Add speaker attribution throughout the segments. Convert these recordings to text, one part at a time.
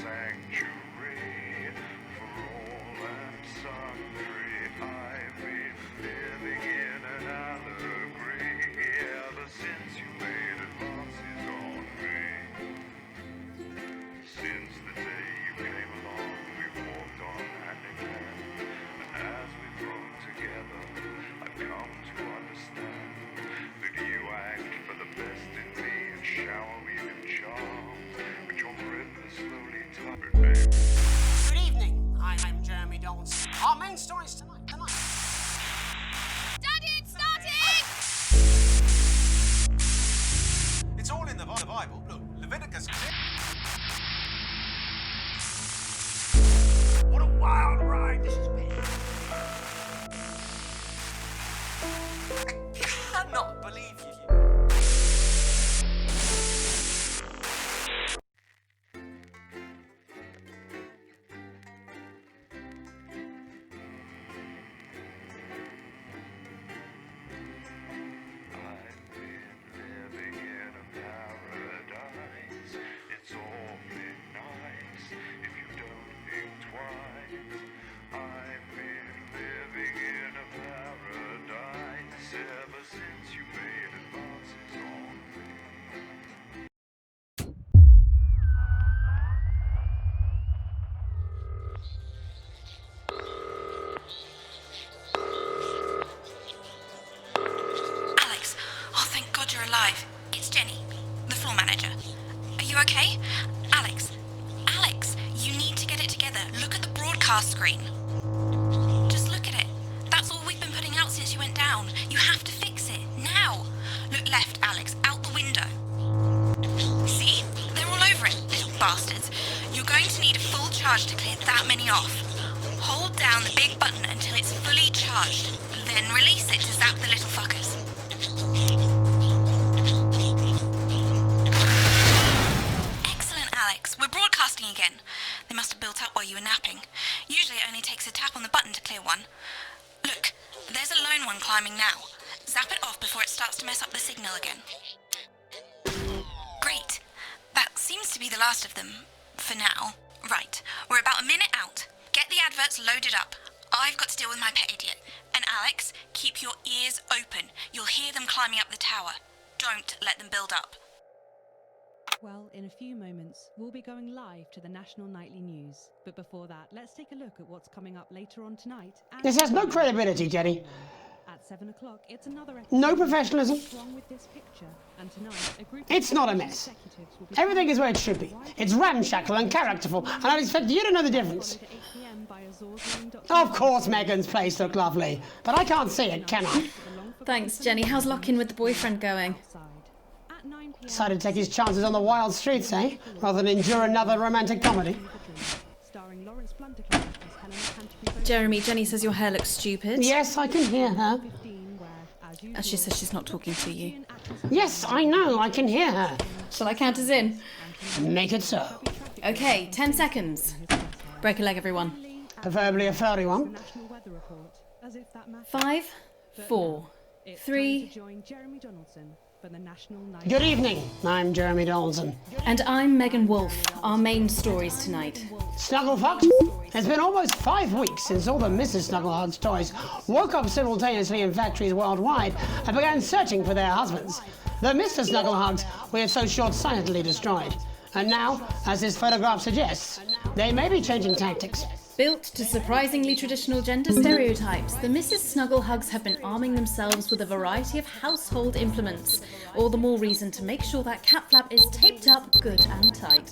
Speaker 1: sanctuary for all and sundry. I've been living in an allegory ever since you made advances on me. Since the day you came along, we've walked on hand in hand, and as we've grown together, I've come to understand that you act for the best in me and shower me with charm, but your breath is slowly tired, babe.
Speaker 2: Good evening, I'm Jeremy Donaldson. Our main stories tonight.
Speaker 3: Daddy, it's starting!
Speaker 2: It's all in the Bible. Look, Leviticus. What a wild ride this has been. I cannot believe you.
Speaker 1: I've been living in a paradise. It's awfully nice if you don't think twice. I've been living in a paradise ever since you made advances on me.
Speaker 3: Alex, oh thank God you're alive. It's Jenny, the floor manager. Are you okay? Alex, you need to get it together. Look at the broadcast screen. Just look at it. That's all we've been putting out since you went down. You have to fix it, now. Look left, Alex, out the window. See? They're all over it, little bastards. You're going to need a full charge to clear that many off. Hold down the big button until it's fully charged. Then release it to zap the little fuckers. Excellent, Alex. We're broadcasting again. They must have built up while you were napping. Usually it only takes a tap on the button to clear one. Look, there's a lone one climbing now. Zap it off before it starts to mess up the signal again. Great. That seems to be the last of them. For now. Right. We're about a minute out. Get the adverts loaded up. I've got to deal with my pet idiot. And Alex, keep your ears open. You'll hear them climbing up the tower. Don't let them build up.
Speaker 4: Well, in a few moments, we'll be going live to the National Nightly News. But before that, let's take a look at what's coming up later on tonight.
Speaker 5: This has no credibility, Jenny.
Speaker 4: At 7 o'clock, it's another episode.
Speaker 5: No professionalism.
Speaker 4: What's wrong with this picture? And tonight, a group
Speaker 5: It's
Speaker 4: of
Speaker 5: not a mess.
Speaker 4: executives will be
Speaker 5: Everything is where it should be. It's ramshackle and characterful, and I'd expect you to know the difference.
Speaker 4: at 8 p.m. by Azor's
Speaker 5: Of course Megan's place looked lovely, but I can't see it, can I?
Speaker 6: Thanks, Jenny. How's lock-in with the boyfriend going?
Speaker 4: At 9 p.m.
Speaker 5: Decided to take his chances on the wild streets, eh? Rather than endure another romantic comedy.
Speaker 4: Starring Lawrence Blundercliffe as Helena Canterbury.
Speaker 6: Jeremy, Jenny says your hair looks stupid.
Speaker 5: Yes, I can hear her.
Speaker 4: 15, where, as usual,
Speaker 6: She says she's not talking to you.
Speaker 5: Yes, I know, I can hear her.
Speaker 6: Shall I count us in?
Speaker 5: Make it so.
Speaker 6: Okay, 10 seconds. Break a leg, everyone.
Speaker 5: Preferably a furry one.
Speaker 4: National Weather Report, as if that matters.
Speaker 6: 5, 4,
Speaker 4: It's
Speaker 6: 3,
Speaker 4: time to join Jeremy Donaldson for the National Night.
Speaker 5: Good evening, I'm Jeremy Donaldson.
Speaker 6: and I'm Megan Wolfe. Our main stories tonight.
Speaker 5: Snugglefox? It's been almost 5 weeks since all the Mrs. Snugglehug's toys woke up simultaneously in factories worldwide and began searching for their husbands. The Mr. Snugglehugs we have so short-sightedly destroyed. And now, as this photograph suggests, they may be changing tactics.
Speaker 6: Built to surprisingly traditional gender stereotypes, the Mrs. Snugglehugs have been arming themselves with a variety of household implements. All the more reason to make sure that cat flap is taped up good and tight.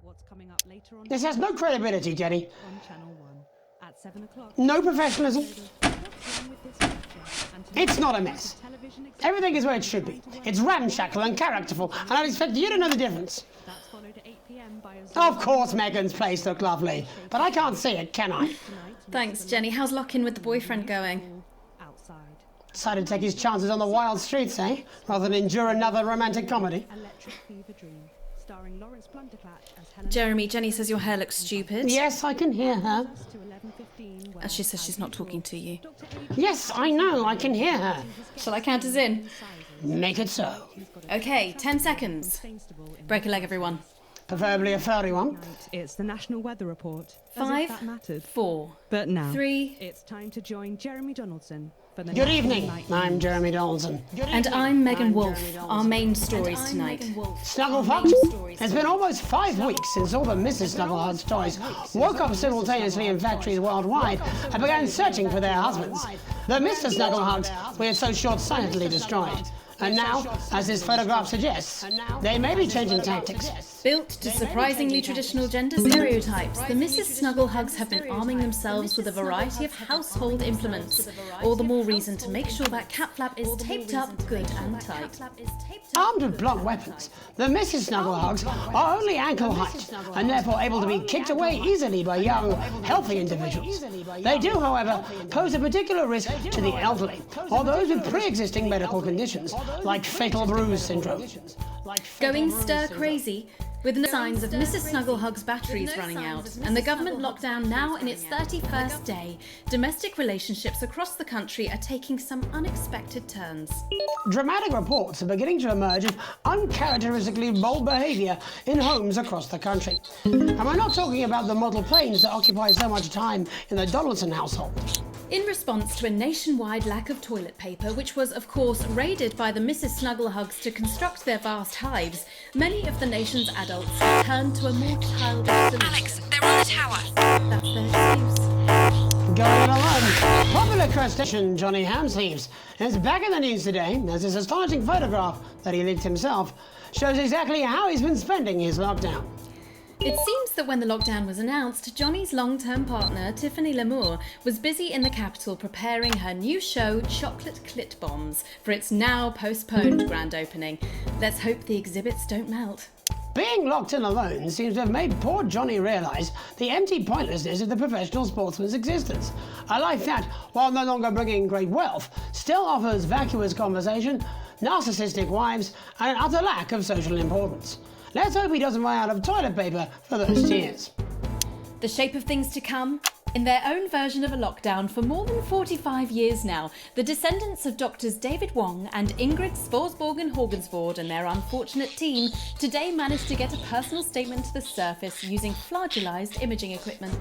Speaker 4: What's coming up later on
Speaker 5: This has no credibility, Jenny.
Speaker 4: on Channel 1. At 7 o'clock.
Speaker 5: No professionalism.
Speaker 4: What's wrong with this picture? And
Speaker 5: It's not a mess.
Speaker 4: television exec-
Speaker 5: Everything is where it should be. It's ramshackle and characterful, and I expect you to know the difference.
Speaker 4: That's followed at 8 p.m. by a
Speaker 5: Of course Megan's place looked lovely, but I can't see it, can I?
Speaker 6: Thanks, Jenny. How's lock-in with the boyfriend going?
Speaker 4: outside.
Speaker 5: Decided to take his chances on the wild streets, eh? Rather than endure another romantic comedy.
Speaker 4: Electric Fever Dream, starring Lawrence Blunderclatch as Helen.
Speaker 6: Jeremy, Jenny says your hair looks stupid.
Speaker 5: Yes, I can hear her.
Speaker 4: To 11:15,
Speaker 6: As she says she's not talking to you.
Speaker 5: Yes, I know, I can hear her.
Speaker 6: Shall I count us in?
Speaker 5: Make it so.
Speaker 6: Okay, 10 seconds. Break a leg, everyone.
Speaker 5: Preferably a furry one.
Speaker 4: It's the National Weather Report. As if
Speaker 6: 5,
Speaker 4: that mattered.
Speaker 6: 4,
Speaker 4: But now,
Speaker 6: 3,
Speaker 4: it's time to join Jeremy Donaldson for the
Speaker 5: Good
Speaker 4: National
Speaker 5: evening,
Speaker 4: Nightly
Speaker 5: I'm
Speaker 4: News.
Speaker 5: Jeremy Donaldson.
Speaker 6: and I'm Megan Wolfe. Our main stories tonight.
Speaker 5: Snugglefuck, it's been almost 5 weeks since all the Mrs. Snugglehug's toys woke up simultaneously in factories worldwide and began searching for their husbands. The Mr. Snugglehugs we had so short-sightedly destroyed. And now, as this photograph suggests, they may be changing tactics.
Speaker 6: Built to surprisingly traditional gender stereotypes, the Mrs. Snugglehugs have been arming themselves with a variety of household implements. All the more reason to make sure that cat flap is taped up good and tight.
Speaker 5: Armed with blunt weapons, the Mrs. Snugglehugs are only ankle height and therefore able to be kicked away easily by young, healthy individuals. They do, however, pose a particular risk to the elderly or those with pre-existing medical conditions like fatal bruise syndrome.
Speaker 6: Going stir crazy, with no signs of Mrs. Snugglehug's batteries running out, and the government lockdown now in its 31st day, domestic relationships across the country are taking some unexpected turns.
Speaker 5: Dramatic reports are beginning to emerge of uncharacteristically bold behaviour in homes across the country. And we're not talking about the model planes that occupy so much time in the Donaldson household.
Speaker 6: In response to a nationwide lack of toilet paper, which was of course raided by the Mrs. Snugglehugs to construct their vast hives, many of the nation's adults have turned to a more childish solution.
Speaker 3: Alex, they're on the tower.
Speaker 6: That's their excuse.
Speaker 5: Going it alone, popular crustacean Johnny Hamsleeves is back in the news today as his astonishing photograph that he leaked himself shows exactly how he's been spending his lockdown.
Speaker 6: It seems that when the lockdown was announced, Johnny's long-term partner, Tiffany Lamour, was busy in the capital preparing her new show, Chocolate Clit Bombs, for its now postponed grand opening. Let's hope the exhibits don't melt.
Speaker 5: Being locked in alone seems to have made poor Johnny realise the empty pointlessness of the professional sportsman's existence. A life that, while no longer bringing great wealth, still offers vacuous conversation, narcissistic wives, and an utter lack of social importance. Let's hope he doesn't run out of toilet paper for those tears.
Speaker 6: The shape of things to come? In their own version of a lockdown for more than 45 years now, the descendants of Doctors David Wong and Ingrid Svorsborgen-Horgensvoord and their unfortunate team today managed to get a personal statement to the surface using flagellized imaging equipment.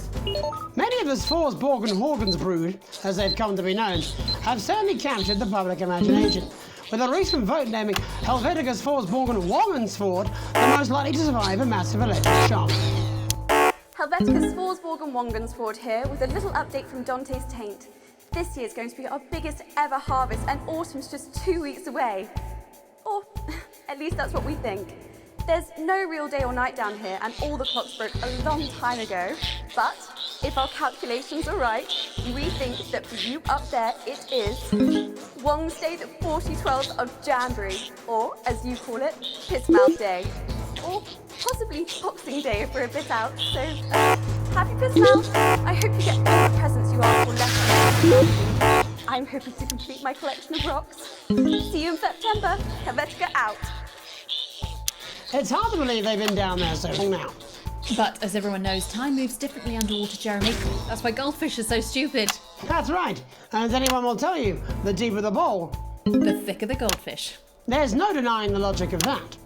Speaker 5: Many of the Svorsborgen-Horgens brood, as they've come to be known, have certainly captured the public imagination, with a recent vote naming Helvetica Svorsborgen-Wongensvoord the most likely to survive a massive electric shock.
Speaker 7: Helvetica Svorsborgen-Wongensvoord here with a little update from Dante's Taint. This year's going to be our biggest ever harvest and autumn's just 2 weeks away. Or at least that's what we think. There's no real day or night down here and all the clocks broke a long time ago. But if our calculations are right, we think that for you up there it is Wong's Day the 4012th of January, or as you call it, Piss Mouth Day. Or possibly Boxing Day if we're a bit out. So, happy Piss Mouth. I hope you get all the presents you asked for left. I'm hoping to complete my collection of rocks. See you in September. Helvetica out.
Speaker 5: It's hard to believe they've been down there so long now.
Speaker 6: But as everyone knows, time moves differently underwater, Jeremy. That's why goldfish are so stupid.
Speaker 5: That's right, and as anyone will tell you, the deeper the bowl,
Speaker 6: The thicker the goldfish.
Speaker 5: there's no denying the logic of that.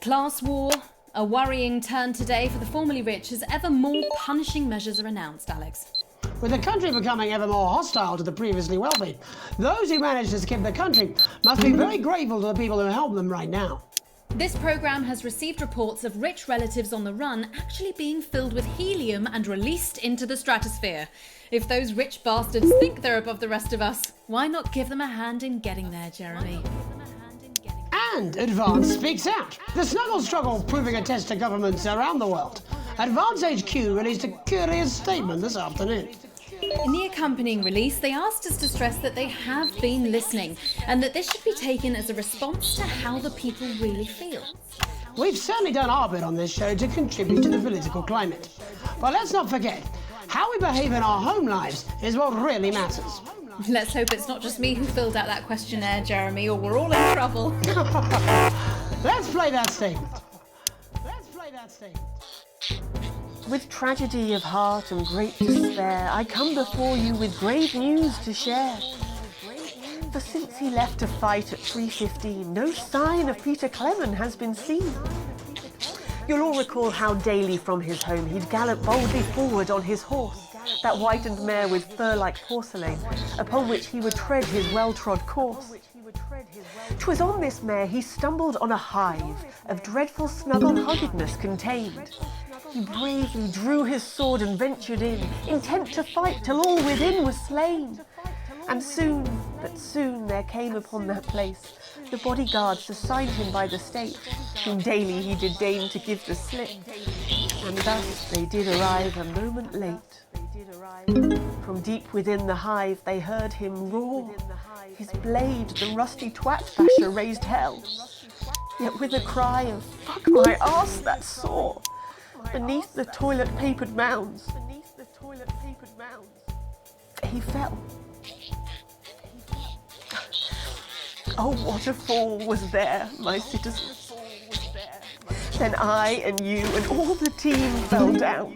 Speaker 6: Class war, a worrying turn today for the formerly rich as ever more punishing measures are announced, Alex.
Speaker 5: With the country becoming ever more hostile to the previously wealthy, those who manage to skip the country must be very grateful to the people who help them right now.
Speaker 6: This programme has received reports of rich relatives on the run actually being filled with helium and released into the stratosphere. If those rich bastards think they're above the rest of us, why not give them a hand in getting there, Jeremy?
Speaker 5: And Advance speaks out. The snuggle struggle proving a test to governments around the world. Advance HQ released a curious statement this afternoon.
Speaker 6: In the accompanying release, they asked us to stress that they have been listening and that this should be taken as a response to how the people really feel.
Speaker 5: We've certainly done our bit on this show to contribute to the political climate. But let's not forget, how we behave in our home lives is what really matters.
Speaker 6: Let's hope it's not just me who filled out that questionnaire, Jeremy, or we're all in trouble.
Speaker 5: Let's play that statement.
Speaker 8: With tragedy of heart and great despair, I come before you with grave news to share. For since he left to fight at 3:15, no sign of Peter Clement has been seen. You'll all recall how daily from his home he'd gallop boldly forward on his horse, that whitened mare with fur like porcelain, upon which he would tread his well-trod course. 'Twas on this mare he stumbled on a hive of dreadful snuggle-huggedness contained. He bravely drew his sword and ventured in, intent to fight till all within was slain. And soon, but soon, there came upon that place the bodyguards assigned him by the state, whom daily he did deign to give the slip. And thus they did arrive a moment late. From deep within the hive they heard him roar. His blade, the rusty twat basher, raised hell. Yet with a cry of "Fuck my arse, that's sore!" beneath the toilet-papered mounds, he fell. Oh, what a fall was there, my citizens. Then I and you and all the team fell down,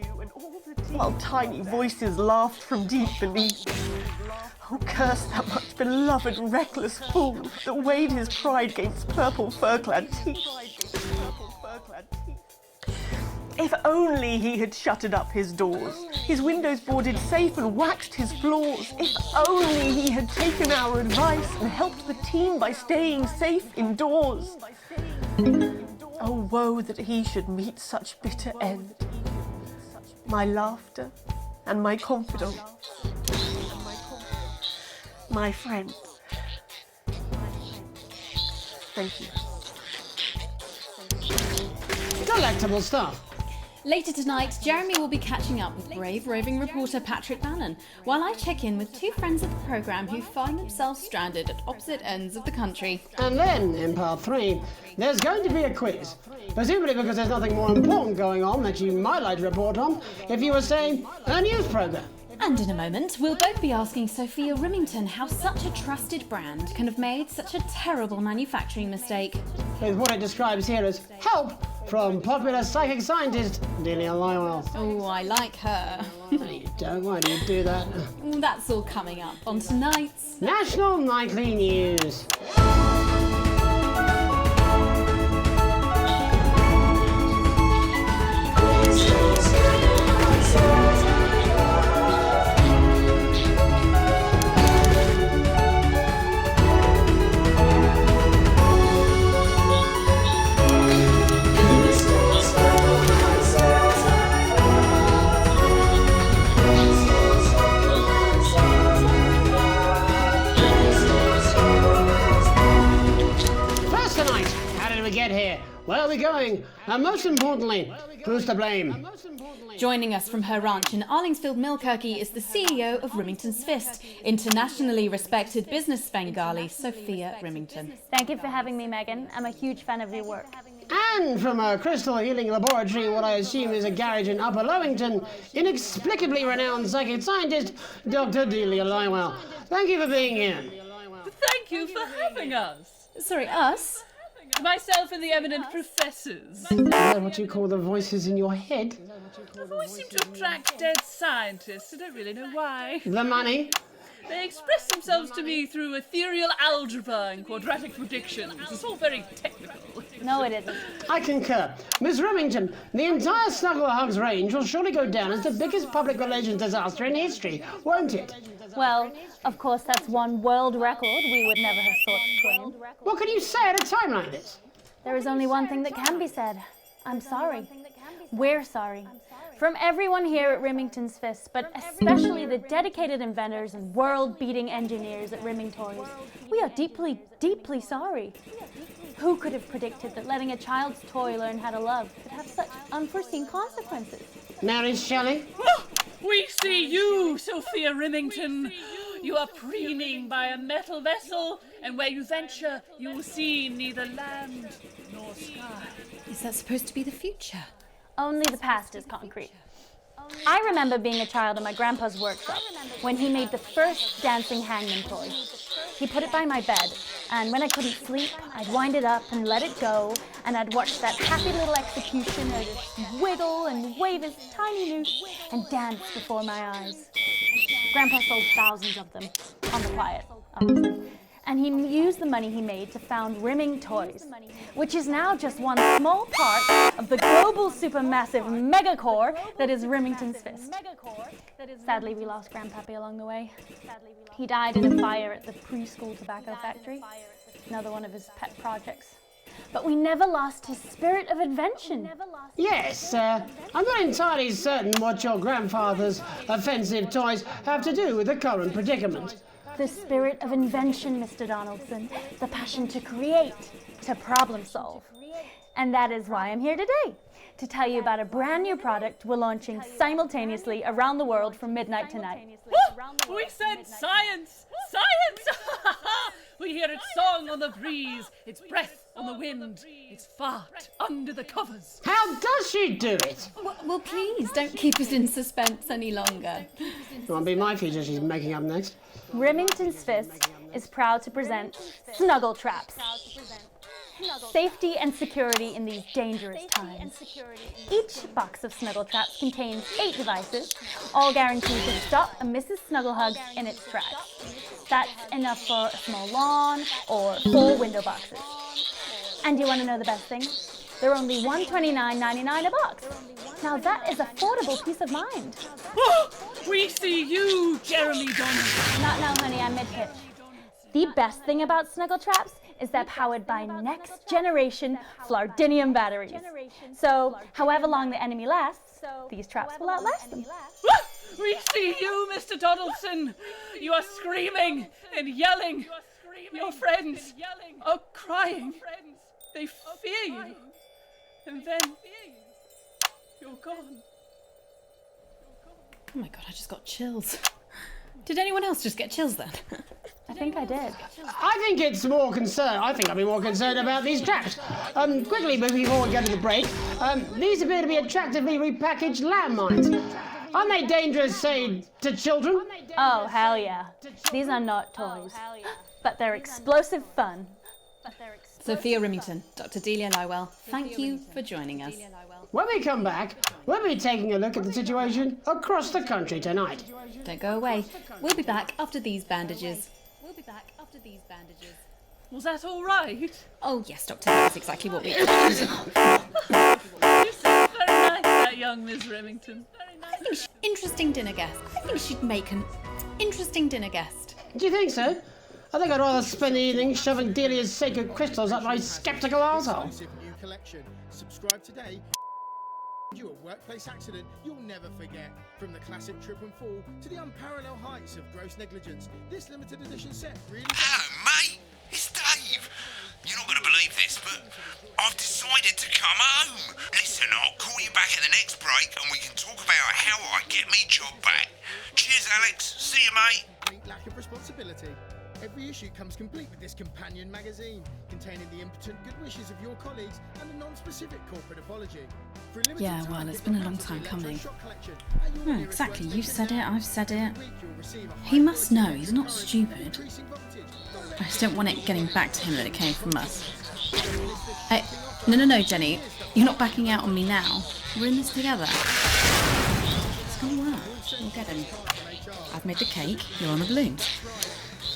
Speaker 8: while tiny voices laughed from deep beneath. Oh, curse that much beloved reckless fool that weighed his pride gainst purple fur-clad teeth. If only he had shuttered up his doors, his windows boarded safe and waxed his floors. If only he had taken our advice and helped the team by staying safe indoors. Oh, woe that he should meet such bitter end. My laughter and my confidant. My friend. Thank you.
Speaker 5: Delectable stuff.
Speaker 6: Later tonight, Jeremy will be catching up with brave roving reporter Patrick Bannon, while I check in with two friends of the programme who find themselves stranded at opposite ends of the country.
Speaker 5: And then, in part 3, there's going to be a quiz. Presumably because there's nothing more important going on that you might like to report on if you were, say, a news programme.
Speaker 6: And in a moment, we'll both be asking Sophia Rimington how such a trusted brand can have made such a terrible manufacturing mistake.
Speaker 5: With what it describes here as help from popular psychic scientist Delia Lywell.
Speaker 6: Oh, I like her.
Speaker 5: No, you don't. Why do you do that?
Speaker 6: That's all coming up on tonight's
Speaker 5: National Nightly News. Get here. Where are we going? And most importantly, who's to blame?
Speaker 6: Joining us from her ranch in Arlingsfield Millkirky is the CEO of Rimington's Fist, internationally respected business Svengali, Sophia Rimington.
Speaker 9: Thank you for having me, Megan. I'm a huge fan of your work.
Speaker 5: And from a crystal healing laboratory in what I assume is a garage in Upper Lowington, inexplicably renowned psychic scientist, Dr. Delia Lywell. Thank you for being here.
Speaker 10: Thank you for having us.
Speaker 6: Sorry, us?
Speaker 10: Myself and the eminent professors.
Speaker 5: Is that what you call the voices in your head?
Speaker 10: I've always seemed to attract dead scientists. I don't really know why.
Speaker 5: The money?
Speaker 10: They express themselves to me through ethereal algebra and quadratic predictions. It's all very technical.
Speaker 9: No, it isn't.
Speaker 5: I concur. Miss Remington, the entire Snuggle Hugs range will surely go down as the biggest public relations disaster in history, won't it?
Speaker 9: Well, of course, that's one world record we would never have thought to claim.
Speaker 5: What can you say at a time like this?
Speaker 9: There is only one thing that can be said. I'm sorry. We're sorry. From everyone here at Remington's Fist, but especially the dedicated inventors and world-beating engineers at Rimming Toys, we are deeply, deeply sorry. Who could have predicted that letting a child's toy learn how to love could have such unforeseen consequences?
Speaker 5: Mary Shelley?
Speaker 10: We see you, Sophia Remington. You are preening by a metal vessel, and where you venture, you will see neither land nor sky.
Speaker 6: Is that supposed to be the future?
Speaker 9: Only the past is concrete. I remember being a child in my grandpa's workshop when he made the first dancing hangman toy. He put it by my bed, and when I couldn't sleep, I'd wind it up and let it go, and I'd watch that happy little executioner just wiggle and wave his tiny noose and dance before my eyes. Grandpa sold thousands of them, on the quiet, obviously. And he used the money he made to found Rimming Toys, which is now just one small part of the global supermassive megacore that is Remington's Fist. Sadly, we lost Grandpappy along the way. He died in a fire at the preschool tobacco factory, another one of his pet projects. But we never lost his spirit of invention.
Speaker 5: Yes, I'm not entirely certain what your grandfather's offensive toys have to do with the current predicament.
Speaker 9: The spirit of invention, Mr. Donaldson. The passion to create, to problem solve. And that is why I'm here today, to tell you about a brand new product we're launching simultaneously around the world from midnight tonight.
Speaker 10: We said science! Science! We hear its song on the breeze, its breath on the wind, its fart under the covers.
Speaker 5: How does she do it?
Speaker 6: Well, please, don't keep us in suspense any longer.
Speaker 5: It won't be my feature she's making up next.
Speaker 9: Remington's Fist is proud to present Snuggle Traps. Safety and security in these dangerous times. Each box of Snuggle Traps contains 8 devices, all guaranteed to stop a Mrs. Snugglehug in its tracks. That's enough for a small lawn or 4 window boxes. And you want to know the best thing? They're only $129.99 a box. Now that is affordable peace of mind.
Speaker 10: We see you, Jeremy Donaldson.
Speaker 9: Not now, honey, I'm mid-pitch. The best thing about Snuggle Traps is they're powered by next-generation Flardinium batteries. So, however long the enemy lasts, these traps will outlast them.
Speaker 10: We see you, Mr. Donaldson. You are screaming and yelling. Your friends are crying. They fear you. And then you're gone.
Speaker 6: Oh my god, I just got chills. Did anyone else just get chills then?
Speaker 9: I think I did.
Speaker 5: I think I'd be more concerned about these traps. Quickly, before we go to the break, these appear to be attractively repackaged landmines. Aren't they dangerous, say, to children?
Speaker 9: Oh, hell yeah. These are not toys. But they're explosive fun.
Speaker 6: Sophia Remington, Dr. Delia Lywell, thank you for joining us.
Speaker 5: When we come back, we'll be taking a look at the situation across the country tonight.
Speaker 6: Don't go away. We'll be back after these bandages.
Speaker 10: Was that all right?
Speaker 6: Oh yes, Doctor, that's exactly what we
Speaker 10: You sound very nice, that young Miss Remington. Very nice.
Speaker 6: I think interesting dinner guest. I think she'd make an interesting dinner guest.
Speaker 5: Do you think so? I think I'd rather spend the evening shoving Delia's sacred crystals up my sceptical arsehole.
Speaker 11: New collection. Subscribe today. You a workplace accident you'll never forget. From the classic trip and fall to the unparalleled heights of gross negligence, this limited edition set really...
Speaker 12: Hello, mate. It's Dave. You're not going to believe this, but I've decided to come home. Listen, I'll call you back at the next break and we can talk about how I get me job back. Cheers, Alex. See you, mate.
Speaker 11: Complete lack of responsibility. Every issue comes complete with this companion magazine, containing the impotent good wishes of your colleagues and a non-specific corporate apology. For a limited
Speaker 6: Yeah,
Speaker 11: time,
Speaker 6: well, it's
Speaker 11: get
Speaker 6: been a
Speaker 11: the
Speaker 6: long
Speaker 11: Fantasy
Speaker 6: time coming.
Speaker 11: Electro-Shock collection at your nearest
Speaker 6: Exactly,
Speaker 11: workplace
Speaker 6: you've said it, I've said it.
Speaker 11: Week you'll receive a
Speaker 6: He must know,
Speaker 11: high-quality
Speaker 6: he's not
Speaker 11: storage
Speaker 6: stupid.
Speaker 11: increasing voltage. Don't let
Speaker 6: I just don't want it getting back to him that it came from us. Hey, no, Jenny. You're not backing out on me now. We're in this together. It's gonna work. We'll get him. I've made the cake, you're on the balloons.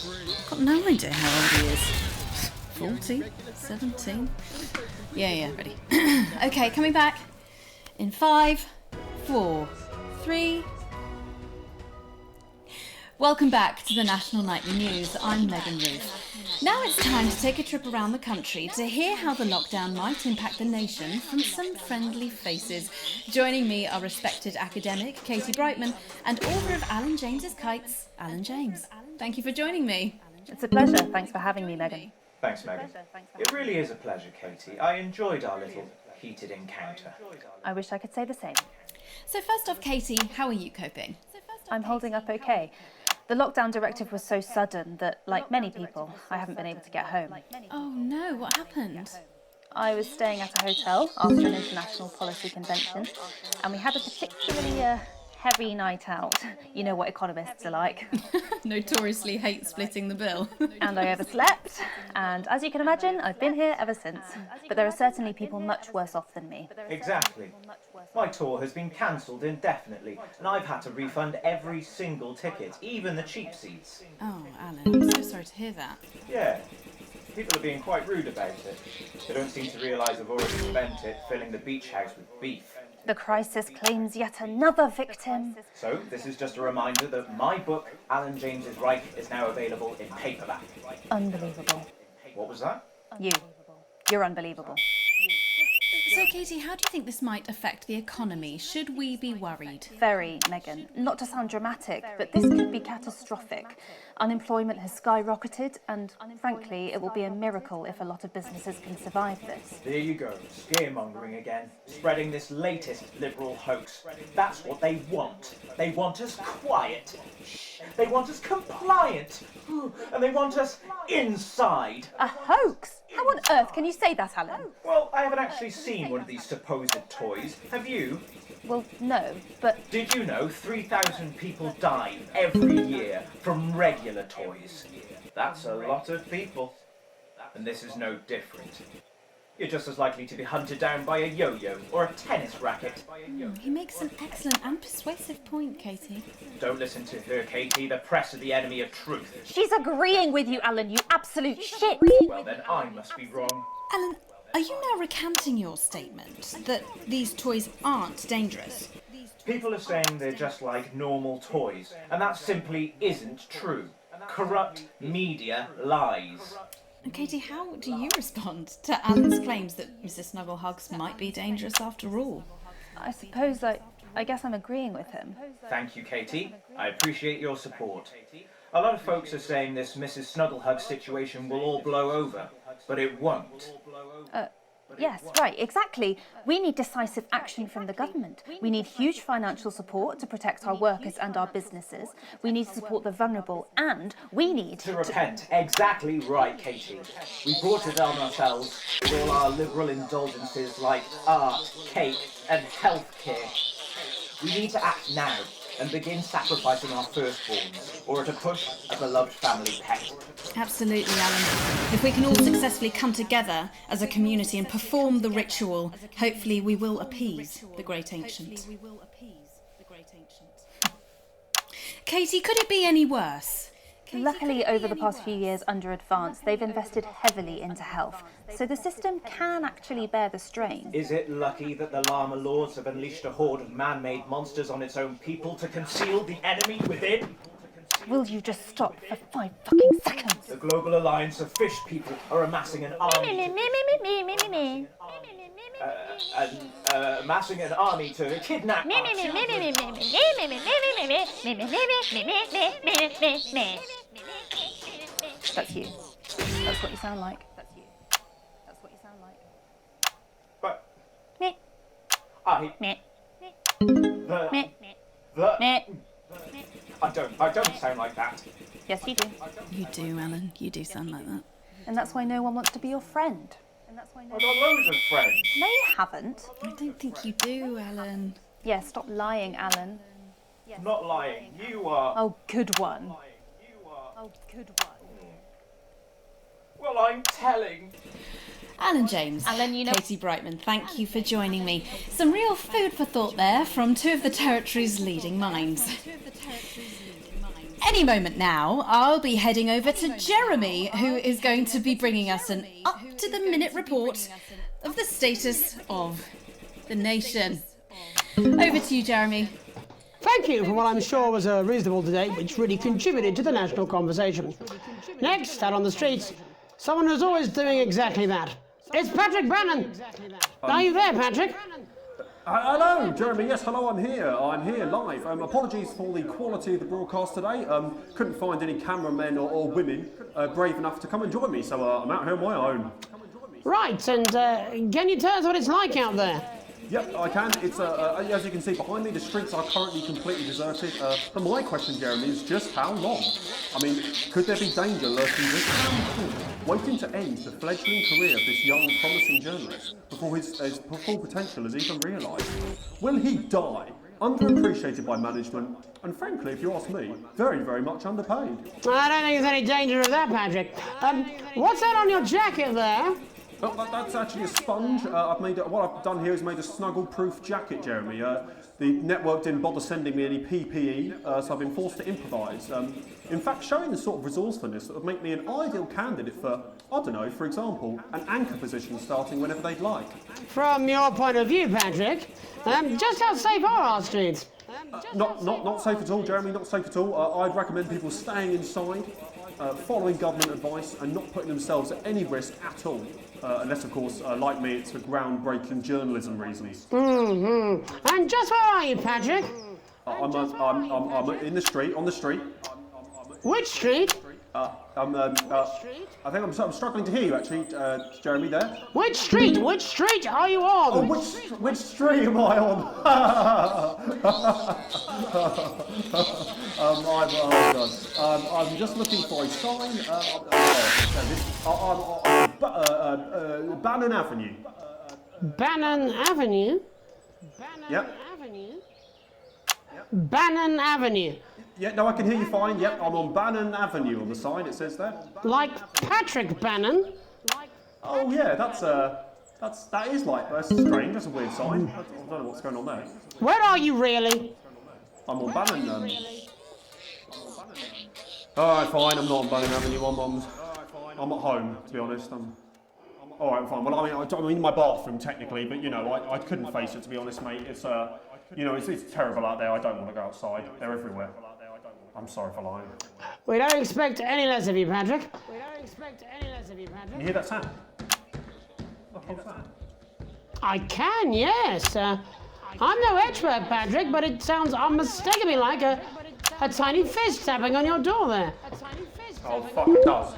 Speaker 6: I've got no idea how old he is. 40? 17? Yeah, ready. Okay, coming back. In 5, 4, 3... Welcome back to the National Nightly News. I'm Megan Ruth. Now it's time to take a trip around the country to hear how the lockdown might impact the nation from some friendly faces. Joining me are respected academic Katie Brightman and author of Alan James's Kites, Alan James. Thank you for joining me.
Speaker 13: It's a pleasure. Thanks for having me, Megan.
Speaker 14: Thanks, Megan. It really is a pleasure, Katie. I enjoyed our little heated encounter.
Speaker 13: I wish I could say the same.
Speaker 6: So first off, Katie, how are you coping?
Speaker 13: I'm holding up okay. The lockdown directive was so sudden that, like many people, I haven't been able to get home.
Speaker 6: Oh no, what happened?
Speaker 13: I was staying at a hotel after an international policy convention, and we had a particularly heavy night out. You know what economists are like.
Speaker 6: Notoriously hate splitting the bill.
Speaker 13: And I overslept, and as you can imagine, I've been here ever since. But there are certainly people much worse off than me.
Speaker 14: Exactly. My tour has been cancelled indefinitely, and I've had to refund every single ticket, even the cheap seats.
Speaker 6: Oh, Alan, I'm so sorry to hear that.
Speaker 14: Yeah. People are being quite rude about it. They don't seem to realise I've already spent it filling the beach house with beef.
Speaker 13: The crisis claims yet another victim.
Speaker 14: So, this is just a reminder that my book, Alan James's Reich, is now available in paperback.
Speaker 13: Unbelievable.
Speaker 14: What was that?
Speaker 13: You're unbelievable.
Speaker 6: So, Katie, how do you think this might affect the economy? Should we be worried?
Speaker 13: Very, Megan. Not to sound dramatic, but this could be catastrophic. Unemployment has skyrocketed, and frankly, it will be a miracle if a lot of businesses can survive this.
Speaker 14: There you go, scaremongering again, spreading this latest liberal hoax. That's what they want. They want us quiet. They want us compliant. And they want us inside.
Speaker 13: A hoax? How on earth can you say that, Alan?
Speaker 14: Well, I haven't actually seen one of these supposed toys. Have you?
Speaker 13: Well, no, but...
Speaker 14: Did you know 3,000 people die every year from regular toys? That's a lot of people. And this is no different. You're just as likely to be hunted down by a yo-yo or a tennis racket.
Speaker 6: He makes an excellent and persuasive point, Katie.
Speaker 14: Don't listen to her, Katie. The press are the enemy of truth.
Speaker 13: She's agreeing with you, Alan, you absolute shit!
Speaker 14: Well, then I must be wrong.
Speaker 6: Alan, are you now recanting your statement that these toys aren't dangerous?
Speaker 14: People are saying they're just like normal toys, and that simply isn't true. Corrupt media lies.
Speaker 6: And Katie, how do you respond to Alan's claims that Mrs. Snugglehugs might be dangerous after all?
Speaker 13: I suppose I guess I'm agreeing with him.
Speaker 14: Thank you, Katie. I appreciate your support. A lot of folks are saying this Mrs. Snugglehug situation will all blow over, but it won't.
Speaker 13: Yes, right, exactly. We need decisive action from the government. We need huge financial support to protect our workers and our businesses. We need to support the vulnerable, and we need
Speaker 14: to repent. Exactly right, Katie. We brought it on ourselves with all our liberal indulgences like art, cake, and healthcare. We need to act now and begin sacrificing our firstborns, or to push a beloved family pet.
Speaker 6: Absolutely, Alan. If we can all successfully come together as a community and perform the ritual, hopefully we will appease the great ancient. Katie, could it be any worse?
Speaker 13: Luckily, over the past few years under Advance, they've invested heavily into health, so the system can actually bear the strain.
Speaker 14: Is it lucky that the Llama Lords have unleashed a horde of man-made monsters on its own people to conceal the enemy within?
Speaker 13: Will you just stop for 5 fucking seconds?
Speaker 14: The Global Alliance of Fish People are amassing an army amassing an army to kidnap our children.
Speaker 13: That's you. That's what you sound like.
Speaker 14: But
Speaker 13: me.
Speaker 14: I don't sound like that.
Speaker 13: Yes, you do.
Speaker 6: You do, Alan. You do sound like that.
Speaker 13: And that's why no one wants to be your friend.
Speaker 14: I've got loads of friends.
Speaker 13: No, you haven't.
Speaker 6: I don't think you do, Alan.
Speaker 13: Yeah, stop lying, Alan.
Speaker 14: I'm not lying. You are.
Speaker 13: Oh, good one.
Speaker 14: Well, I'm telling.
Speaker 6: Alan James,
Speaker 13: Alan, you know...
Speaker 6: Katie Brightman, thank you for joining me. Some real food for thought there from two of the territory's leading minds. Any moment now, I'll be heading over to Jeremy, who is going to be bringing us an up-to-the-minute report of the status of the nation. Over to you, Jeremy.
Speaker 5: Thank you for what I'm sure was a reasonable debate which really contributed to the national conversation. Next, out on the streets, someone who's always doing exactly that. It's Patrick Bannon. Are you there, Patrick?
Speaker 15: Hello, Jeremy. Yes, hello, I'm here. I'm here live. Apologies for the quality of the broadcast today. Couldn't find any cameramen or women brave enough to come and join me, so I'm out here on my own.
Speaker 5: Right, and can you tell us what it's like out there?
Speaker 15: Yep, I can. It's as you can see behind me, the streets are currently completely deserted. But my question, Jeremy, is just how long? I mean, could there be danger lurking just waiting to end the fledgling career of this young, promising journalist before his full potential is even realised? Will he die, underappreciated by management, and frankly, if you ask me, very, very much underpaid?
Speaker 5: I don't think there's any danger of that, Patrick. What's that on your jacket there?
Speaker 15: Oh, that's actually a sponge. What I've done here is made a snuggle-proof jacket, Jeremy. The network didn't bother sending me any PPE, so I've been forced to improvise. In fact, showing the sort of resourcefulness that would make me an ideal candidate for, I don't know, for example, an anchor position starting whenever they'd like.
Speaker 5: From your point of view, Patrick, just how safe are our streets?
Speaker 15: Not safe at all, Jeremy, not safe at all. I'd recommend people staying inside, following government advice, and not putting themselves at any risk at all. Unless, of course, like me, it's for groundbreaking journalism reasons.
Speaker 5: And just where are you, Patrick?
Speaker 15: I'm in the street, on the street.
Speaker 5: Which street?
Speaker 15: I think I'm struggling to hear you, actually, Jeremy, there.
Speaker 5: Which street? Which street are you on?
Speaker 15: Oh, which street am I on? I'm just looking for a sign. Bannon Avenue.
Speaker 5: Bannon Avenue?
Speaker 15: Yep.
Speaker 5: Bannon Avenue.
Speaker 15: Yeah, no, I can hear you fine. Yep, I'm on Bannon Avenue on the sign, it says there.
Speaker 5: Like Patrick Bannon?
Speaker 15: Oh yeah, that's strange, that's a weird sign. I don't know what's going on there.
Speaker 5: Where are you really?
Speaker 15: I'm on Bannon. Alright, fine, I'm not on Bannon Avenue, I'm at home, to be honest. Alright, fine. Well, I'm in my bathroom technically, but you know, I couldn't face it, to be honest, mate. It's it's terrible out there. I don't want to go outside. They're everywhere. I'm sorry for lying.
Speaker 5: We don't expect any less of you, Patrick.
Speaker 15: Can you hear that sound? What the hell's that?
Speaker 5: I can, yes. I'm no expert, Patrick, but it sounds unmistakably like a tiny fist tapping on your door there.
Speaker 15: Oh, fuck, it does.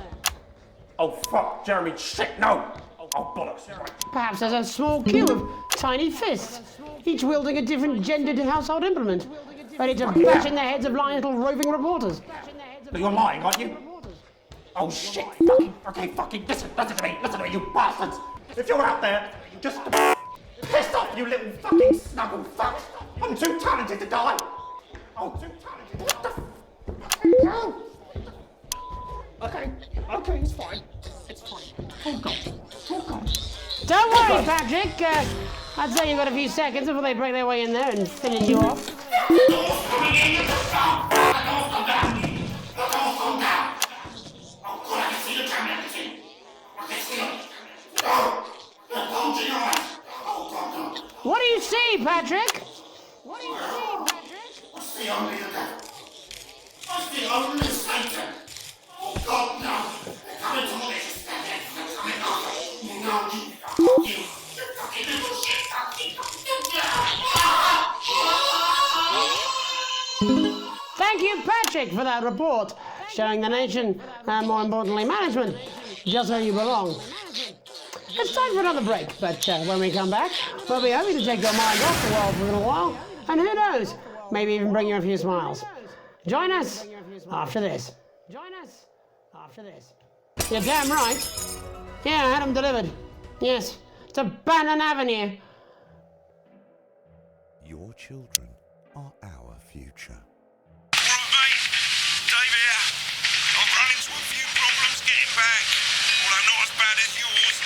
Speaker 15: Oh, fuck, Jeremy, shit, no! Oh, bollocks.
Speaker 5: Perhaps there's a small queue of tiny fists, each wielding a different gendered household implement, ready to bash in the heads of lying little roving reporters.
Speaker 15: But you're lying, aren't you? Oh, shit. Fucking listen to me, you bastards. If you're out there, just piss off, you little fucking snuggle fuck. I'm too talented to die. Oh, too talented. What the fuck? Okay, it's fine. Oh, God.
Speaker 5: Don't worry, Patrick. I'd say you've got a few seconds before they break their way in there and finish you off. What do you see, Patrick?
Speaker 1: I see only the devil. I see only Satan. Oh, God, no. They're coming to all this. They're coming after you. No, you fucking little shit.
Speaker 5: Thank you, Patrick, for that report, showing the nation, and more importantly, management, just where you belong. It's time for another break, but when we come back, we'll be happy to take your mind off the world for a little while, and who knows, maybe even bring you a few smiles. Join us after this. You're damn right. Yeah, I had them delivered. Yes, to Bannon Avenue.
Speaker 16: Your children are our future.
Speaker 12: Alright, mate. Dave here. I've run into a few problems getting back, although not as bad as yours.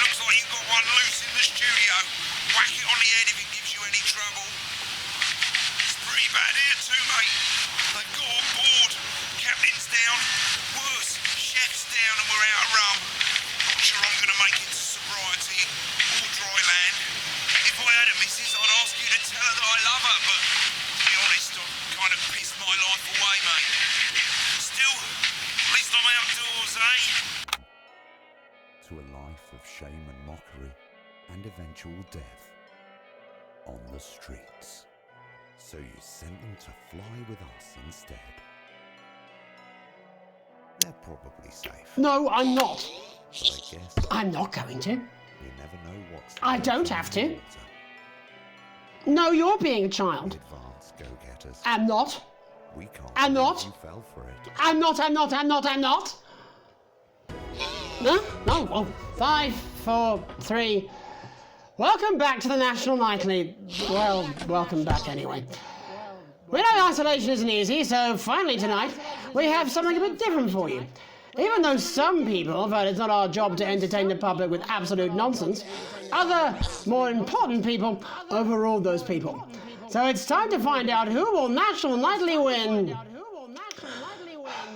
Speaker 12: Looks like you've got one loose in the studio. Whack it on the head if it gives you any trouble. It's pretty bad here too, mate. They've got on board. Captain's down. Worse, chef's down and we're out of rum. Not sure I'm going to make it to sobriety or dry land. If I had a missus, I'd ask you to tell her that I love her, but to be honest, I
Speaker 16: life of shame and mockery and eventual death on the streets. So you sent them to fly with us instead. They're probably safe.
Speaker 5: No, I'm not.
Speaker 16: But I guess
Speaker 5: I'm not going to.
Speaker 16: you never know what's
Speaker 5: I don't have to. No, you're being a child.
Speaker 16: Advanced go-getters.
Speaker 5: I'm not.
Speaker 16: We can't
Speaker 5: I'm
Speaker 16: believe
Speaker 5: not.
Speaker 16: you fell for it.
Speaker 5: I'm not. No? No. Oh, 5, 4, 3. Welcome back to the National Nightly. Well, welcome back anyway. We know isolation isn't easy, so finally tonight we have something a bit different for you. Even though some people felt it's not our job to entertain the public with absolute nonsense, other, more important people overruled those people. So it's time to find out who will National Nightly win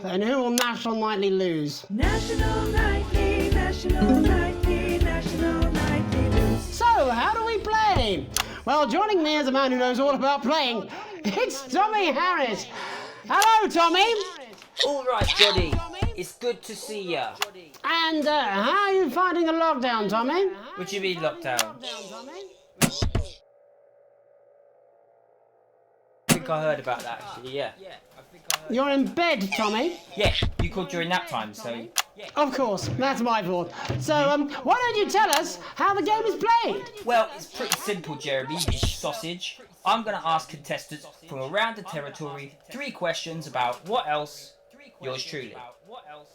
Speaker 5: and who will National Nightly lose.
Speaker 17: National Nightly, National Nightly, National Nightly lose.
Speaker 5: So, how do we play? Well, joining me is a man who knows all about playing. It's Tommy Harris. Hello, Tommy.
Speaker 18: All right, Johnny. It's good to see ya.
Speaker 5: And how are you finding the lockdown, Tommy?
Speaker 18: What do you mean lockdown? I think I heard about that actually, yeah.
Speaker 5: You're in bed, Tommy?
Speaker 18: Yeah, you called during nap time, so...
Speaker 5: Of course, that's my fault. So, why don't you tell us how the game is played?
Speaker 18: Well, it's pretty simple, Jeremy, you sausage. I'm going to ask contestants from around the territory 3 questions about what else, yours truly.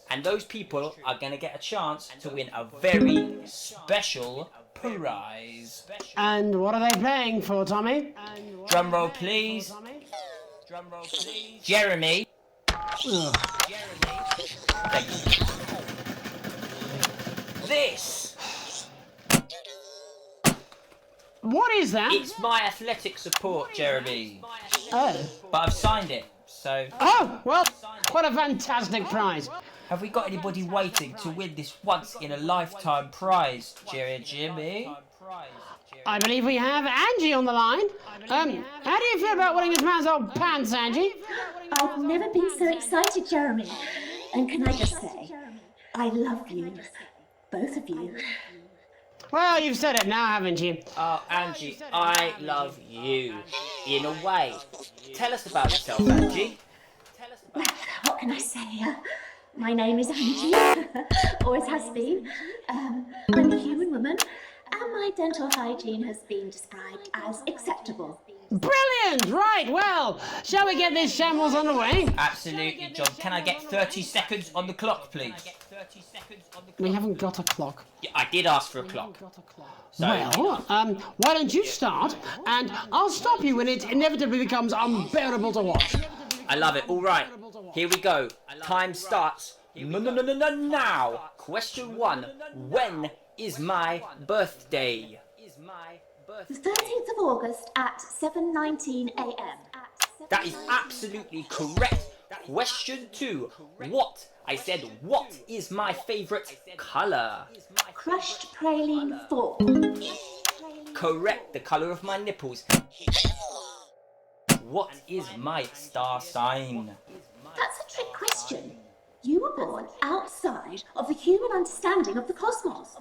Speaker 18: And those people are going to get a chance to win a very special prize.
Speaker 5: And what are they playing for, Tommy?
Speaker 18: Drum roll, please. Jeremy. Thank you. This.
Speaker 5: What is that?
Speaker 18: It's my athletic support, Jeremy.
Speaker 5: Oh.
Speaker 18: But I've signed it, so...
Speaker 5: Oh, well, what a fantastic prize.
Speaker 18: Have we got anybody waiting to win this once-in-a-lifetime prize, Jimmy?
Speaker 5: I believe we have Angie on the line. How do you feel about winning this man's old pants, Angie?
Speaker 19: I've never been so excited, Jeremy. And can I just say, I love you. Both of you.
Speaker 5: Well, you've said it now, haven't you?
Speaker 18: Oh, Angie, I love you. In a way. Tell us about yourself, Angie.
Speaker 19: What can I say? My name is Angie. Always has been. I'm a human woman. And my dental hygiene has been described as acceptable.
Speaker 5: Brilliant! Right, well, shall we get this shambles on the way?
Speaker 18: Absolutely, John. Can I get 30 seconds on the clock, please?
Speaker 5: We haven't got a clock.
Speaker 18: Yeah, I did ask for a clock. So,
Speaker 5: well, why don't you start, and I'll stop you when it inevitably becomes unbearable to watch.
Speaker 18: I love it. All right, here we go. Time starts now. Question 1. When is my birthday?
Speaker 19: The 13th of August at 7:19 a.m.
Speaker 18: That is absolutely correct. Question 2. What? I said, what is my favourite colour?
Speaker 19: Crushed praline 4.
Speaker 18: Correct. The colour of my nipples. What is my star sign?
Speaker 19: That's a trick question. You were born outside of the human understanding of the cosmos.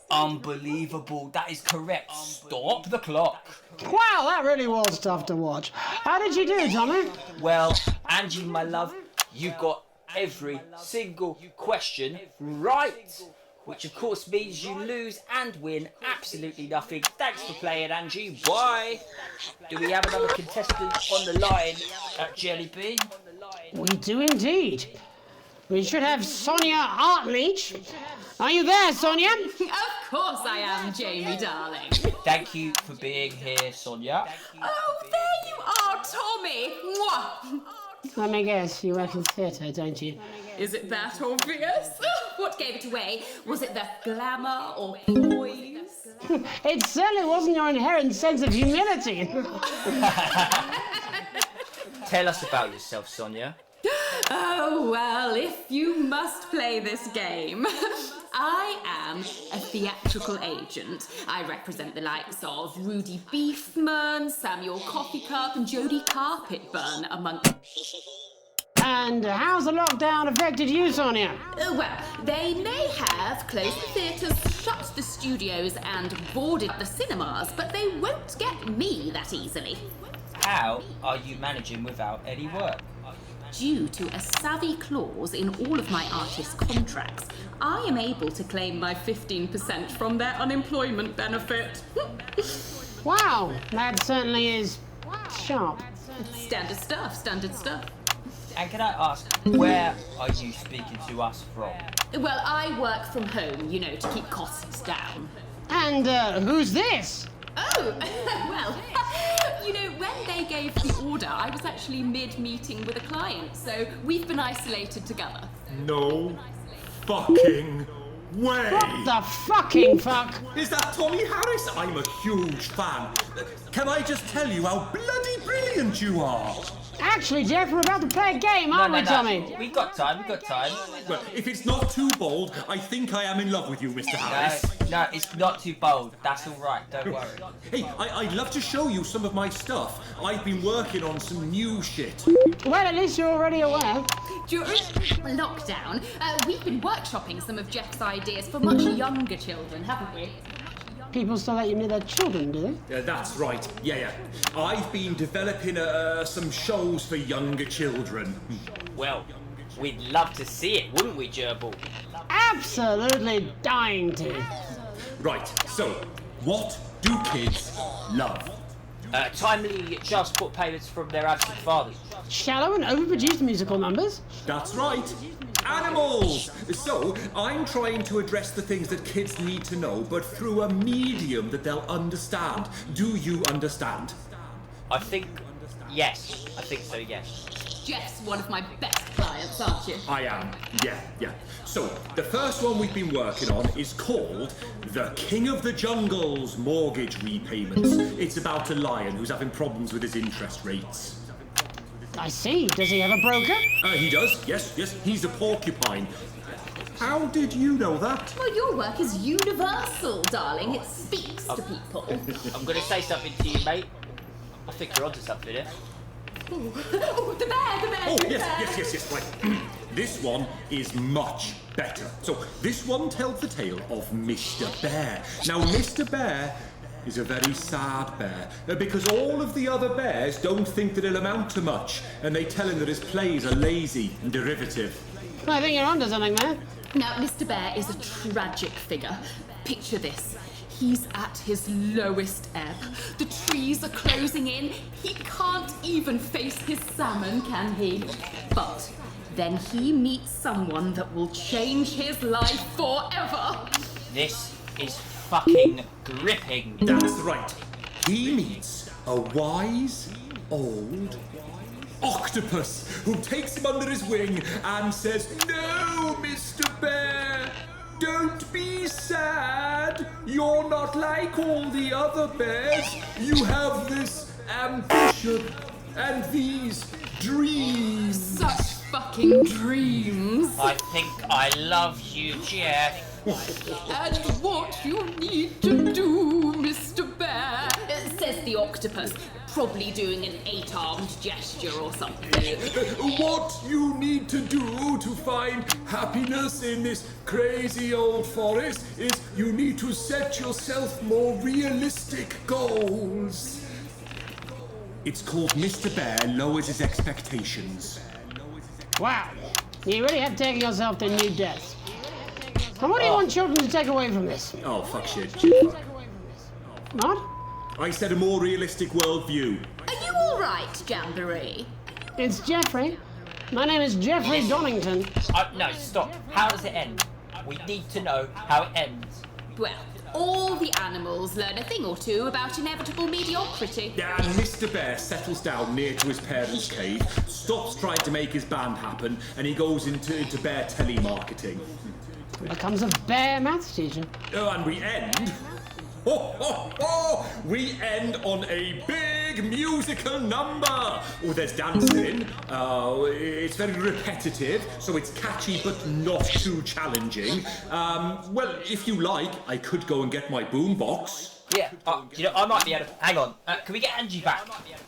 Speaker 18: Unbelievable. That is correct. Stop the clock.
Speaker 5: Wow, that really was tough to watch. How did you do, Tommy?
Speaker 18: Well, Angie, my love, you got every single question right. Which of course means you lose and win absolutely nothing. Thanks for playing, Angie. Bye. Do we have another contestant on the line at Jelly Bean?
Speaker 5: We do indeed. We should have Sonia Artleach. Are you there, Sonia?
Speaker 20: Of course I am, Jamie, darling.
Speaker 18: Thank you for being here, Sonia.
Speaker 20: Oh, there you are, Tommy. Mwah.
Speaker 5: Let me guess, you work in theatre, don't you?
Speaker 20: Is it that obvious? What gave it away? Was it the glamour or poise?
Speaker 5: It certainly wasn't your inherent sense of humility.
Speaker 18: Tell us about yourself, Sonia.
Speaker 20: Oh, well, if you must play this game. I am a theatrical agent. I represent the likes of Rudy Beefman, Samuel Coffeecup, and Jodie Carpetburn, among...
Speaker 5: And how's the lockdown affected you, Sonia?
Speaker 20: Well, they may have closed the theatres, shut the studios, and boarded the cinemas, but they won't get me that easily.
Speaker 18: How are you managing without any work?
Speaker 20: Due to a savvy clause in all of my artist contracts, I am able to claim my 15% from their unemployment benefit.
Speaker 5: Wow, that certainly is sharp.
Speaker 20: Standard stuff, standard stuff.
Speaker 18: And can I ask, where are you speaking to us from?
Speaker 20: Well, I work from home, you know, to keep costs down.
Speaker 5: And who's this?
Speaker 20: Oh, well, you know, when they gave the order, I was actually mid-meeting with a client, so we've been isolated together.
Speaker 21: No fucking way!
Speaker 5: What the fucking fuck?
Speaker 21: Is that Tommy Harris? I'm a huge fan. Can I just tell you how bloody brilliant you are?
Speaker 5: Actually, Jeff, we're about to play a game, aren't we, Tommy?
Speaker 18: We've got time.
Speaker 21: Well, if it's not too bold, I think I am in love with you, Mr. Harris.
Speaker 18: No, it's not too bold. That's all right. Don't worry.
Speaker 21: Hey, I'd love to show you some of my stuff. I've been working on some new shit.
Speaker 5: Well, at least you're already aware.
Speaker 20: During lockdown, we've been workshopping some of Jeff's ideas for much younger children, haven't we?
Speaker 5: People still let you near their children, do they?
Speaker 21: Yeah, that's right. Yeah. I've been developing some shows for younger children.
Speaker 18: Well, we'd love to see it, wouldn't we, Gerbil?
Speaker 5: Absolutely dying to.
Speaker 21: Right, so, what do kids love?
Speaker 18: Timely child support payments from their absent fathers.
Speaker 5: Shallow and overproduced musical numbers?
Speaker 21: That's right. Animals! So, I'm trying to address the things that kids need to know, but through a medium that they'll understand. Do you understand?
Speaker 18: I think so, yes.
Speaker 20: Jeff's one of my best clients, aren't you?
Speaker 21: I am, yeah. So, the first one we've been working on is called The King of the Jungle's Mortgage Repayments. It's about a lion who's having problems with his interest rates.
Speaker 5: I see. Does he have a broker?
Speaker 21: He does, yes. He's a porcupine. How did you know that?
Speaker 20: Well, your work is universal, darling. It speaks to people.
Speaker 18: I'm going to say something to you, mate. I think you're onto something here.
Speaker 20: Oh, the bear!
Speaker 21: Oh, yes, right. This one is much better. So, this one tells the tale of Mr. Bear. Now, Mr. Bear is a very sad bear, because all of the other bears don't think that he'll amount to much, and they tell him that his plays are lazy and derivative.
Speaker 5: I think you're onto something there.
Speaker 20: Now, Mr. Bear is a tragic figure. Picture this. He's at his lowest ebb. The trees are closing in. He can't even face his salmon, can he? But then he meets someone that will change his life forever.
Speaker 18: This is fucking gripping.
Speaker 21: That's right. He meets a wise, old octopus who takes him under his wing and says, "No, Mr. Bear, don't be sad. You're not like all the other bears. You have this ambition and these dreams."
Speaker 20: Such fucking dreams.
Speaker 18: I think I love you, Jeff.
Speaker 20: And what you need to do, Mr. Bear, says the octopus, probably doing an 8-armed gesture or something.
Speaker 21: What you need to do to find happiness in this crazy old forest is you need to set yourself more realistic goals. It's called Mr. Bear Lowers His Expectations.
Speaker 5: Wow, you really have taken yourself to new depths. And what do you want children to take away from this?
Speaker 21: Oh, fuck shit.
Speaker 5: What?
Speaker 21: I said a more realistic worldview.
Speaker 20: Are you all right, Jamboree?
Speaker 5: It's Jeffrey. My name is Jeffrey Donington.
Speaker 18: No, stop. How does it end? We need to know how it ends.
Speaker 20: Well, all the animals learn a thing or two about inevitable mediocrity.
Speaker 21: Yeah, and Mr. Bear settles down near to his parents' cave, stops trying to make his band happen, and he goes into bear telemarketing.
Speaker 5: Becomes a bear maths teacher.
Speaker 21: Oh, and we end... We end on a big musical number! Oh, there's dancing. It's very repetitive, so it's catchy but not too challenging. Well, if you like, I could go and get my boombox.
Speaker 18: Yeah, I might be able to... Hang on, can we get Angie back?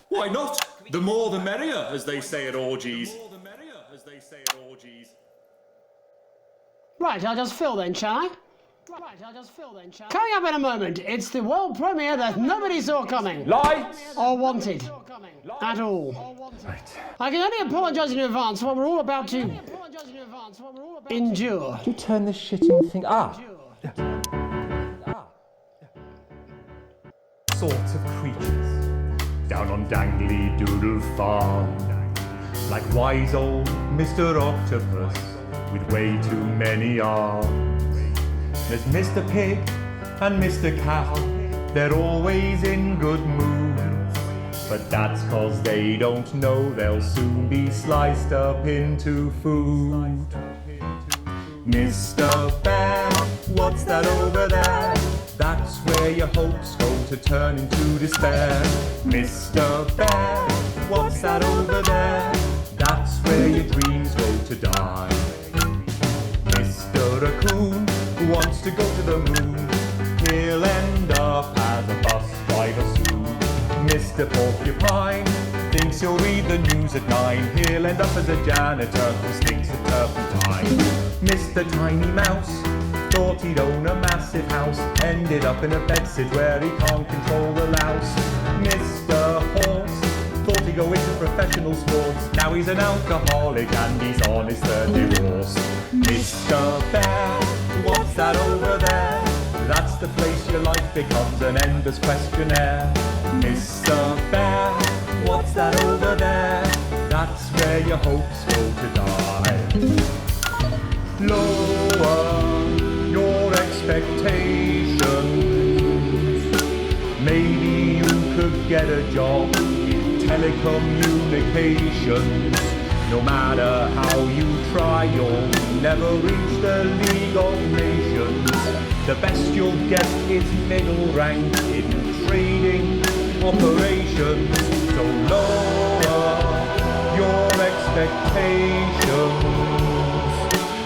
Speaker 21: Why not? The more the merrier, as they say at orgies. say at orgies.
Speaker 5: Right, I'll just fill then, shall I? Coming up in a moment, it's the world premiere that nobody saw coming.
Speaker 21: Lights!
Speaker 5: Or wanted. At all.
Speaker 21: Right.
Speaker 5: I can only apologise in advance for what we're all about to endure.
Speaker 21: Do you turn this shitting thing... Sorts of creatures down on Dangly Doodle Farm, like wise old Mr. Octopus with way too many arms. There's Mr. Pig and Mr. Cow, they're always in good moods, but that's 'cause they don't know they'll soon be sliced up into food. Mr. Bear, what's that over there? That's where your hopes go to turn into despair. Mr. Bear, what's that over there? That's where your dreams go to die. Mr. Raccoon wants to go to the moon, he'll end up as a bus driver soon. Mr. Porcupine thinks he'll read the news at 9, he'll end up as a janitor who stinks of turpentine. Mr. Tiny Mouse thought he'd own a massive house, ended up in a bedsit where he can't control the louse. Mr. Horse thought he'd go into professional sports, now he's an alcoholic and he's on his third divorce. Mr. Bear, what's that over there? That's the place your life becomes an endless questionnaire. Mr. Bear, what's that over there? That's where your hopes go to die. Lower your expectations. Maybe you could get a job in telecommunications. No matter how you try, you'll never reach the League of Nations. The best you'll get is middle rank in trading operations. So lower your expectations.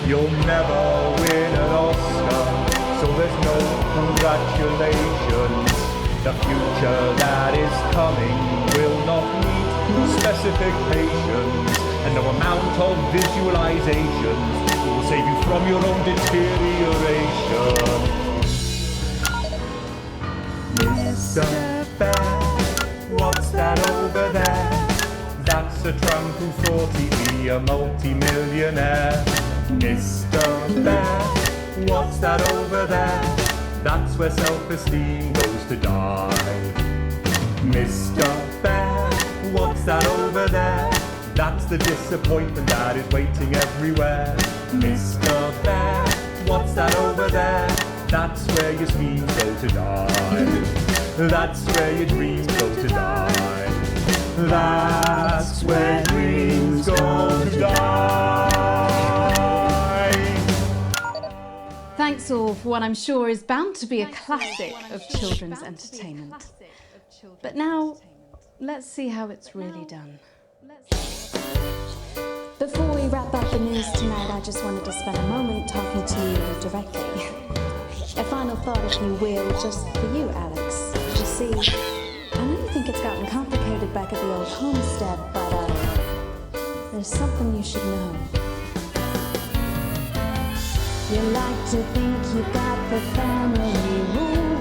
Speaker 21: You'll never win an Oscar, so there's no congratulations. The future that is coming will not meet specifications, and no amount of visualizations will save you from your own deterioration. Mr. Bear, what's that over there? That's a tramp who thought he'd be a multi-millionaire. Mr. Bear, what's that over there? That's where self-esteem goes to die. Mr. Bear, what's that over there? That's the disappointment that is waiting everywhere. Mr. Bear, what's that over there? That's where your schemes go to die. That's where your dreams go to die. That's where dreams go to die.
Speaker 6: Thanks all for what I'm sure is bound to be a classic of children's entertainment. But now, let's see how it's really done.
Speaker 19: Before we wrap up the news tonight, I just wanted to spend a moment talking to you directly. A final thought, if you will, just for you, Alex. You see, I know you think it's gotten complicated back at the old homestead, but there's something you should know. You like to think you've got the family rule,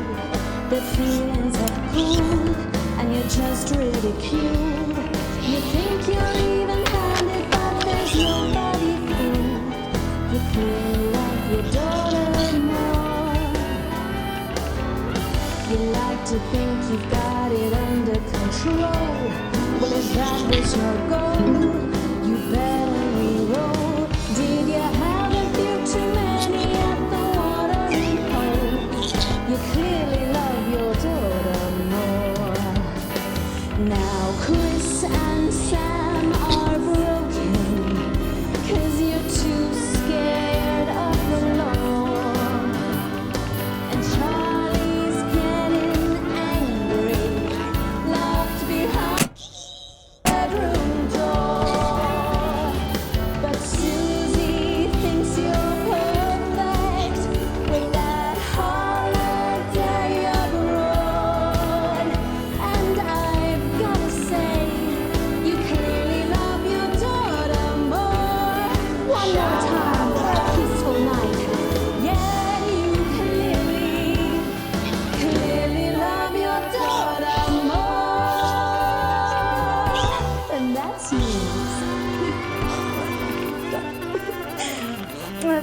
Speaker 19: the feelings have cooled, and you're just ridiculed. You think you're even-handed, but there's nobody fooled. You clearly love your daughter more. You like to think you've got it under control. Well, if that was your goal, you better re-roll. Did you have a few too many at the watering hole? You clearly love your daughter more. Now Chris and Sam are broken, 'cause you're too scared of the law. And Charlie's getting angry, locked behind the bedroom door.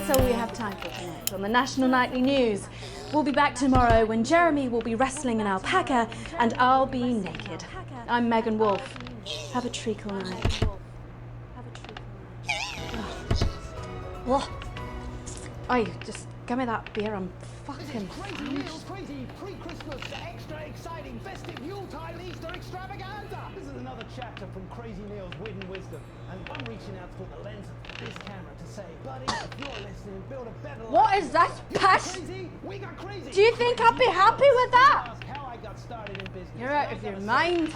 Speaker 6: that's all we have time for tonight on the National Nightly News. We'll be back tomorrow when Jeremy will be wrestling an alpaca and I'll be naked. I'm Megan Wolf. Have a treacle night. What? Oi, just give me that beer. I'm fucking
Speaker 5: Crazy Meals, crazy pre-Christmas, extra exciting festive Yuletide Easter extravaganza. This is another chapter from Crazy Meals' Wooden Wisdom, and I'm reaching out through the lens of this camera to say, buddy, if you're listening, build a better life.
Speaker 6: What is this piss?
Speaker 5: We got crazy.
Speaker 6: Do you think I'd be happy with that?
Speaker 5: Ask how I got started in business.
Speaker 6: You're out of your mind.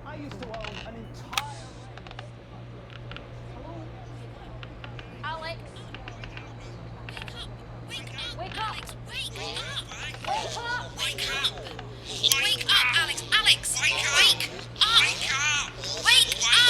Speaker 5: I used to own an entire...
Speaker 3: Alex. Wake up! Alex, wake up! Wake up! Wake up! Wake up, Alex! Alex! Wake up! Wake up! Wake up!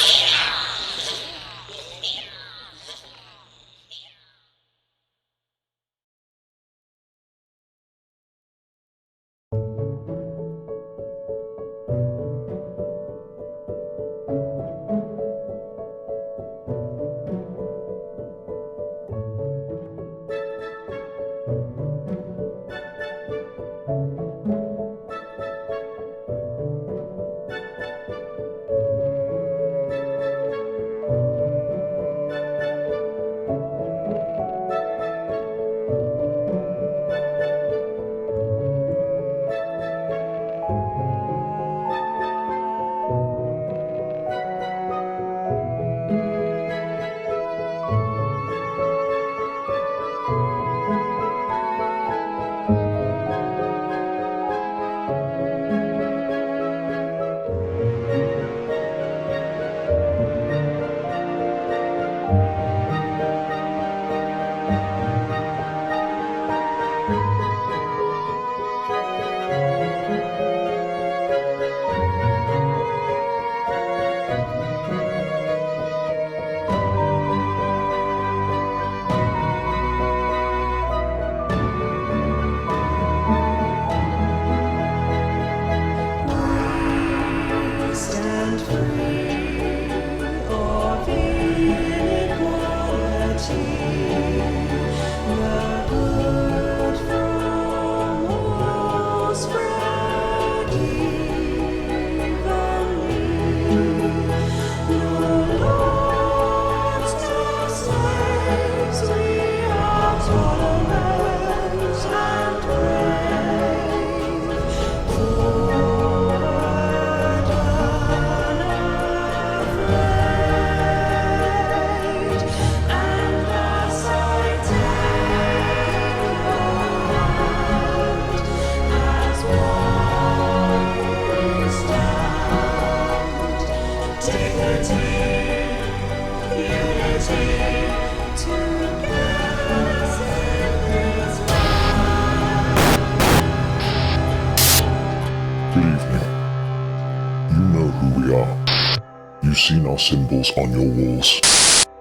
Speaker 1: You've seen our symbols on your walls.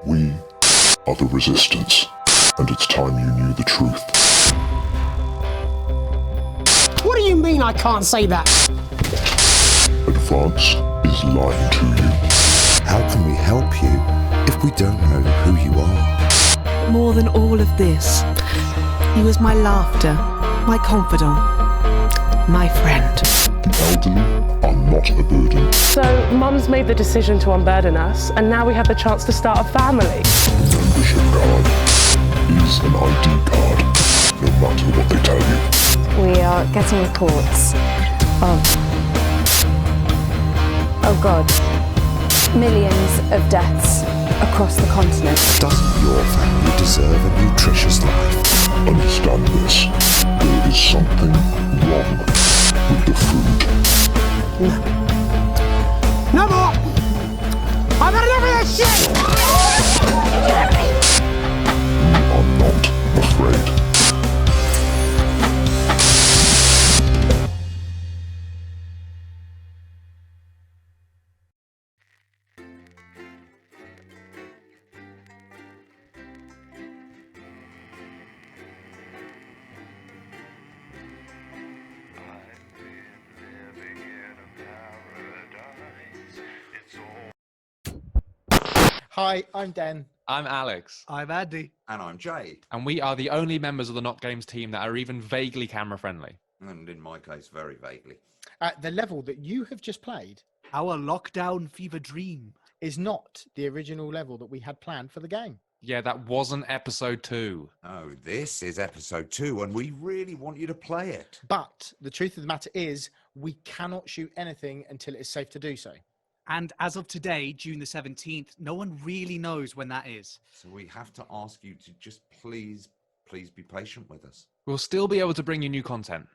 Speaker 1: We are the Resistance, and it's time you knew the truth.
Speaker 5: What do you mean I can't say that?
Speaker 1: Advance is lying to you.
Speaker 16: How can we help you if we don't know who you are?
Speaker 2: More than all of this, he was my laughter, my confidant, my friend.
Speaker 1: The elderly are not a burden.
Speaker 22: So, Mum's made the decision to unburden us, and now we have the chance to start a family.
Speaker 1: The membership card is an ID card, no matter what they tell you.
Speaker 23: We are getting reports of, oh God, millions of deaths across the continent.
Speaker 16: Doesn't your family deserve a nutritious life?
Speaker 1: Understand this. There is something wrong with the food.
Speaker 5: No more! I've had enough of this shit!
Speaker 1: We are not afraid.
Speaker 11: Hi, I'm Dan.
Speaker 4: I'm Alex.
Speaker 7: I'm Andy.
Speaker 8: And I'm Jay.
Speaker 4: And we are the only members of the Not Games team that are even vaguely camera friendly.
Speaker 8: And in my case, very vaguely.
Speaker 11: The level that you have just played,
Speaker 7: our lockdown fever dream,
Speaker 11: is not the original level that we had planned for the game.
Speaker 4: Yeah, that wasn't episode 2.
Speaker 8: Oh, this is episode 2, and we really want you to play it.
Speaker 11: But the truth of the matter is, we cannot shoot anything until it is safe to do so.
Speaker 7: And as of today, June the 17th, no one really knows when that is.
Speaker 8: So we have to ask you to just please be patient with us.
Speaker 4: We'll still be able to bring you new content.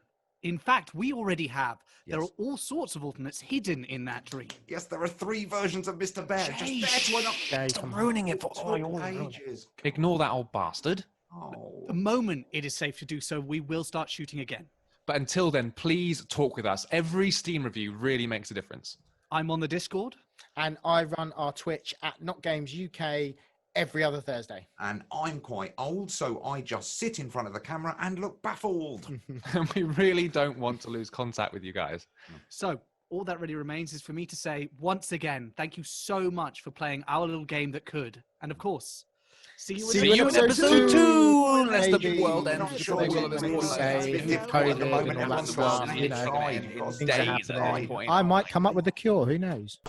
Speaker 7: In fact, we already have. Yes. There are all sorts of alternates hidden in that dream.
Speaker 8: Yes, there are 3 versions of Mr. Bear.
Speaker 7: Jay,
Speaker 8: just there to
Speaker 7: stop ruining it for all
Speaker 8: ages.
Speaker 4: Ignore that old bastard.
Speaker 8: Oh.
Speaker 7: The moment it is safe to do so, we will start shooting again.
Speaker 4: But until then, please talk with us. Every Steam review really makes a difference.
Speaker 7: I'm on the Discord.
Speaker 11: And I run our Twitch at Not Games UK every other Thursday.
Speaker 8: And I'm quite old, so I just sit in front of the camera and look baffled.
Speaker 4: And we really don't want to lose contact with you guys.
Speaker 7: So all that really remains is for me to say, once again, thank you so much for playing our little game that could. And of course, see you in
Speaker 4: episode 2. Unless the world
Speaker 11: ends.
Speaker 4: I'm sure we'll have been
Speaker 11: I might come up with a cure, who knows?